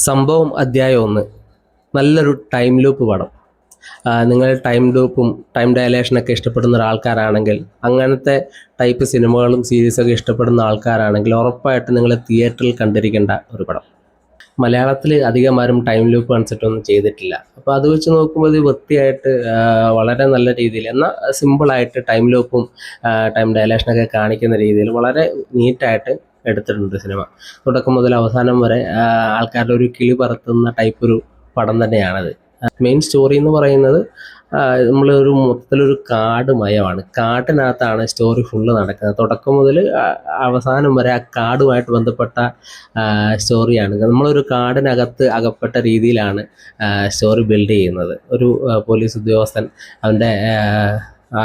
സംഭവം അധ്യായം 1. നല്ലൊരു ടൈം ലൂപ്പ് പടം. നിങ്ങൾ ടൈം ലൂപ്പും ടൈം ഡയലേഷനൊക്കെ ഇഷ്ടപ്പെടുന്ന ഒരാൾക്കാരാണെങ്കിൽ, അങ്ങനത്തെ ടൈപ്പ് സിനിമകളും സീരീസൊക്കെ ഇഷ്ടപ്പെടുന്ന ആൾക്കാരാണെങ്കിൽ ഉറപ്പായിട്ട് നിങ്ങൾ തിയേറ്ററിൽ കണ്ടിരിക്കേണ്ട ഒരു പടം. മലയാളത്തിൽ അധികമാരും ടൈം ലൂപ്പ് കൺസെപ്റ്റൊന്നും ചെയ്തിട്ടില്ല. അപ്പോൾ അത് വെച്ച് നോക്കുമ്പോൾ ഇത് വൃത്തിയായിട്ട് വളരെ നല്ല രീതിയിൽ, എന്നാൽ സിമ്പിളായിട്ട് ടൈം ലൂപ്പും ടൈം ഡയലേഷനൊക്കെ കാണിക്കുന്ന രീതിയിൽ വളരെ നീറ്റായിട്ട് എടുത്തിട്ടുണ്ട് സിനിമ. തുടക്കം മുതൽ അവസാനം വരെ ആൾക്കാരുടെ ഒരു കിളി പറത്തുന്ന ടൈപ്പ് ഒരു പടം തന്നെയാണത്. മെയിൻ സ്റ്റോറി എന്ന് പറയുന്നത് നമ്മളൊരു മൊത്തത്തിലൊരു കാട് മയമാണ്. കാട്ടിനകത്താണ് സ്റ്റോറി ഫുള്ള് നടക്കുന്നത്. തുടക്കം മുതൽ അവസാനം വരെ ആ കാടുമായിട്ട് ബന്ധപ്പെട്ട സ്റ്റോറിയാണ്. നമ്മളൊരു കാടിനകത്ത് അകപ്പെട്ട രീതിയിലാണ് സ്റ്റോറി ബിൽഡ് ചെയ്യുന്നത്. ഒരു പോലീസ് ഉദ്യോഗസ്ഥൻ അവൻ്റെ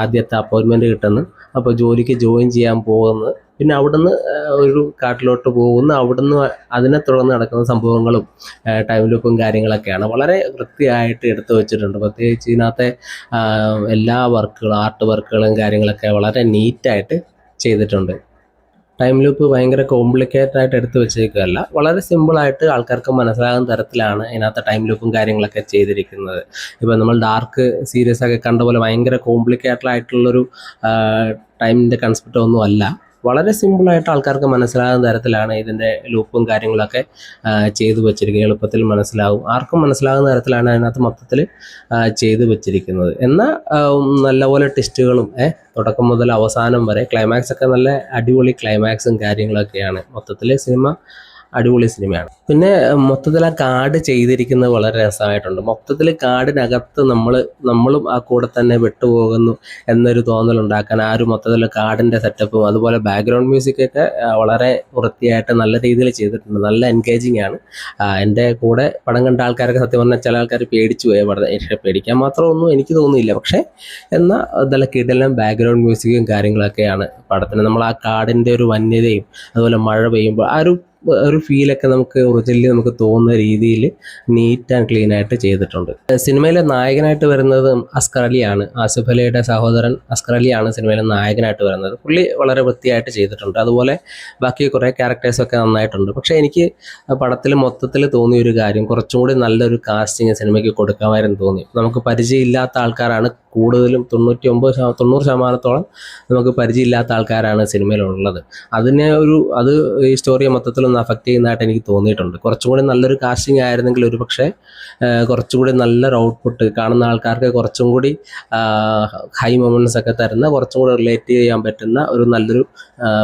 ആദ്യത്തെ അപ്പോയിൻമെൻറ്റ് കിട്ടുന്നു. അപ്പോൾ ജോലിക്ക് ജോയിൻ ചെയ്യാൻ പോകുന്നത്, പിന്നെ അവിടുന്ന് ഒരു കാട്ടിലോട്ട് പോകുന്നു. അവിടുന്ന് അതിനെ തുടർന്ന് നടക്കുന്ന സംഭവങ്ങളും ടൈം ലൂപ്പും കാര്യങ്ങളൊക്കെയാണ് വളരെ വൃത്തിയായിട്ട് എടുത്തു വെച്ചിട്ടുണ്ട്. പ്രത്യേകിച്ച് ഇതിനകത്തെ എല്ലാ വർക്കുകളും, ആർട്ട് വർക്കുകളും കാര്യങ്ങളൊക്കെ വളരെ നീറ്റായിട്ട് ചെയ്തിട്ടുണ്ട്. ടൈം ലൂപ്പ് ഭയങ്കര കോംപ്ലിക്കേറ്റഡ് ആയിട്ട് എടുത്തു വെച്ചേക്കുകയല്ല, വളരെ സിമ്പിളായിട്ട് ആൾക്കാർക്ക് മനസ്സിലാകുന്ന തരത്തിലാണ് ഇതിനകത്ത് ടൈം ലൂപ്പും കാര്യങ്ങളൊക്കെ ചെയ്തിരിക്കുന്നത്. ഇപ്പോൾ നമ്മൾ ഡാർക്ക് സീരീസൊക്കെ കണ്ട പോലെ ഭയങ്കര കോംപ്ലിക്കേറ്റഡ് ആയിട്ടുള്ളൊരു ടൈമിൻ്റെ കൺസെപ്റ്റ് ഒന്നും അല്ല. വളരെ സിമ്പിളായിട്ട് ആൾക്കാർക്ക് മനസ്സിലാകുന്ന തരത്തിലാണ് ഇതിൻ്റെ ലൂപ്പും കാര്യങ്ങളൊക്കെ ചെയ്തു വെച്ചിരിക്കുന്നത്. എളുപ്പത്തിൽ മനസ്സിലാവും, ആർക്കും മനസ്സിലാകുന്ന തരത്തിലാണ് അതിനകത്ത് മൊത്തത്തിൽ ചെയ്തു വെച്ചിരിക്കുന്നത്. എന്നാൽ നല്ലപോലെ ടെസ്റ്റുകളും തുടക്കം മുതൽ അവസാനം വരെ ക്ലൈമാക്സ് ഒക്കെ നല്ല അടിപൊളി ക്ലൈമാക്സും കാര്യങ്ങളൊക്കെയാണ്. മൊത്തത്തിൽ സിനിമ അടിപൊളി സിനിമയാണ്. പിന്നെ മൊത്തത്തിൽ ആ കാട് ചെയ്തിരിക്കുന്നത് വളരെ രസമായിട്ടുണ്ട്. മൊത്തത്തിൽ കാടിനകത്ത് നമ്മളും ആ കൂടെ തന്നെ വിട്ടുപോകുന്നു എന്നൊരു തോന്നലുണ്ടാക്കാൻ ആ ഒരു മൊത്തത്തിൽ കാടിൻ്റെ സെറ്റപ്പും അതുപോലെ ബാക്ക്ഗ്രൗണ്ട് മ്യൂസിക്കൊക്കെ വളരെ വൃത്തിയായിട്ട് നല്ല രീതിയിൽ ചെയ്തിട്ടുണ്ട്. നല്ല എൻഗേജിങ് ആണ്. എൻ്റെ കൂടെ പടം കണ്ട ആൾക്കാരൊക്കെ സത്യം പറഞ്ഞാൽ ചില ആൾക്കാർ പേടിച്ചു പോയ പടം. പേടിക്കാൻ മാത്രമൊന്നും എനിക്ക് തോന്നുന്നില്ല. പക്ഷേ എന്നാൽ നല്ല കിടിലൻ ബാക്ക്ഗ്രൗണ്ട് മ്യൂസിക്കും കാര്യങ്ങളൊക്കെയാണ് പടത്തിന്. നമ്മൾ ആ കാടിൻ്റെ ഒരു വന്യതയും അതുപോലെ മഴ പെയ്യുമ്പോൾ ആ ഒരു ഫീലൊക്കെ നമുക്ക് ഒറിജിനലി നമുക്ക് തോന്നുന്ന രീതിയിൽ നീറ്റ് ആൻഡ് ക്ലീൻ ആയിട്ട് ചെയ്തിട്ടുണ്ട്. സിനിമയിലെ നായകനായിട്ട് വരുന്നത് അസ്കർ അലിയാണ്. ആസിഫ് അലിയുടെ സഹോദരൻ അസ്കർ അലിയാണ് സിനിമയിലെ നായകനായിട്ട് വരുന്നത്. പുള്ളി വളരെ വൃത്തിയായിട്ട് ചെയ്തിട്ടുണ്ട്. അതുപോലെ ബാക്കി കുറേ ക്യാരക്ടേഴ്സൊക്കെ നന്നായിട്ടുണ്ട്. പക്ഷേ എനിക്ക് പടത്തിൽ മൊത്തത്തിൽ തോന്നിയ ഒരു കാര്യം, കുറച്ചും കൂടി നല്ലൊരു കാസ്റ്റിങ് സിനിമയ്ക്ക് കൊടുക്കാമായിരുന്നു തോന്നി. നമുക്ക് പരിചയമില്ലാത്ത ആൾക്കാരാണ് കൂടുതലും, 90% നമുക്ക് പരിചയമില്ലാത്ത ആൾക്കാരാണ് സിനിമയിലുള്ളത്. അത് ഈ സ്റ്റോറിയെ മൊത്തത്തിലൊന്ന് അഫക്റ്റ് ചെയ്യുന്നതായിട്ട് എനിക്ക് തോന്നിയിട്ടുണ്ട്. കുറച്ചും കൂടി നല്ലൊരു കാസ്റ്റിംഗ് ആയിരുന്നെങ്കിൽ ഒരു പക്ഷേ കുറച്ചും കൂടി നല്ലൊരു ഔട്ട്പുട്ട് കാണുന്ന ആൾക്കാർക്ക് കുറച്ചും കൂടി ഹൈ മൊമെൻറ്റ്സ് ഒക്കെ തരുന്ന, കുറച്ചും കൂടി റിലേറ്റ് ചെയ്യാൻ പറ്റുന്ന ഒരു നല്ലൊരു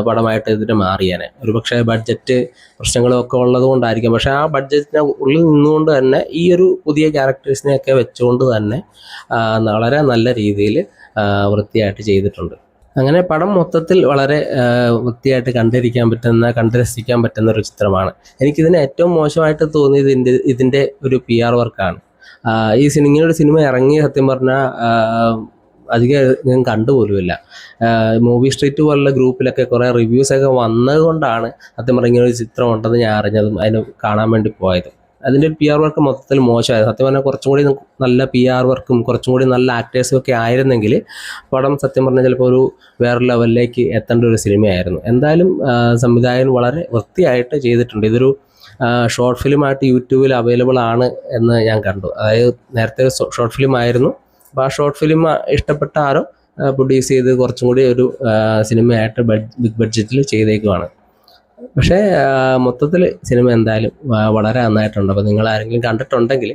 പടമായിട്ട് ഇതിന് മാറിയാനെ. ഒരു പക്ഷേ ബഡ്ജറ്റ് പ്രശ്നങ്ങളൊക്കെ ഉള്ളത് കൊണ്ടായിരിക്കും. പക്ഷേ ആ ബഡ്ജറ്റിന് ഉള്ളിൽ നിന്നുകൊണ്ട് തന്നെ ഈ ഒരു പുതിയ ക്യാരക്ടേഴ്സിനെയൊക്കെ വെച്ചുകൊണ്ട് തന്നെ വളരെ നല്ല രീതിയിൽ വൃത്തിയായിട്ട് ചെയ്തിട്ടുണ്ട്. അങ്ങനെ പടം മൊത്തത്തിൽ വളരെ വൃത്തിയായിട്ട് കണ്ട് രസിക്കാൻ പറ്റുന്ന ഒരു ചിത്രമാണ്. എനിക്കിതിന് ഏറ്റവും മോശമായിട്ട് തോന്നിയത് ഇതിൻ്റെ ഒരു PR വർക്കാണ്. ഇങ്ങനൊരു സിനിമ ഇറങ്ങി സത്യം പറഞ്ഞാൽ അധികം ഞാൻ കണ്ടുപോലുമില്ല. മൂവി സ്ട്രീറ്റ് പോലുള്ള ഗ്രൂപ്പിലൊക്കെ കുറേ റിവ്യൂസൊക്കെ വന്നത് കൊണ്ടാണ് സത്യം പറഞ്ഞാൽ ഇങ്ങനൊരു ചിത്രം ഉണ്ടെന്ന് ഞാൻ അറിഞ്ഞതും അതിന് കാണാൻ വേണ്ടി പോയതും. അതിൻ്റെ ഒരു PR വർക്ക് മൊത്തത്തിൽ മോശമായത്. സത്യം പറഞ്ഞാൽ കുറച്ചും കൂടി നല്ല PR വർക്കും കുറച്ചും കൂടി നല്ല ആക്ടേഴ്സും ഒക്കെ ആയിരുന്നെങ്കിൽ പടം സത്യം പറഞ്ഞാൽ ചിലപ്പോൾ ഒരു വേറെ ലെവലിലേക്ക് എത്തേണ്ട ഒരു സിനിമയായിരുന്നു. എന്തായാലും സംവിധായകൻ വളരെ വൃത്തിയായിട്ട് ചെയ്തിട്ടുണ്ട്. ഇതൊരു ഷോർട്ട് ഫിലിമായിട്ട് യൂട്യൂബിൽ അവൈലബിൾ ആണ് എന്ന് ഞാൻ കണ്ടു. അതായത് നേരത്തെ ഷോർട്ട് ഫിലിം ആയിരുന്നു. അപ്പോൾ ആ ഷോർട്ട് ഫിലിം ഇഷ്ടപ്പെട്ട ആരോ പ്രൊഡ്യൂസ് ചെയ്ത് കുറച്ചും കൂടി ഒരു സിനിമയായിട്ട് ബിഗ് ബഡ്ജറ്റിൽ ചെയ്തേക്കുവാണ്. പക്ഷേ മൊത്തത്തിൽ സിനിമ എന്തായാലും വളരെ നന്നായിട്ടുണ്ട്. അപ്പോൾ നിങ്ങൾ ആരെങ്കിലും കണ്ടിട്ടുണ്ടെങ്കിൽ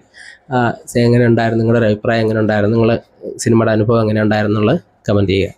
എങ്ങനെ ഉണ്ടായിരുന്നു, നിങ്ങളുടെ ഒരു അഭിപ്രായം എങ്ങനെ ഉണ്ടായിരുന്നു, നിങ്ങളുടെ സിനിമയുടെ അനുഭവം എങ്ങനെ ഉണ്ടായിരുന്നു എന്നുള്ളത് കമൻറ്റ് ചെയ്യുക.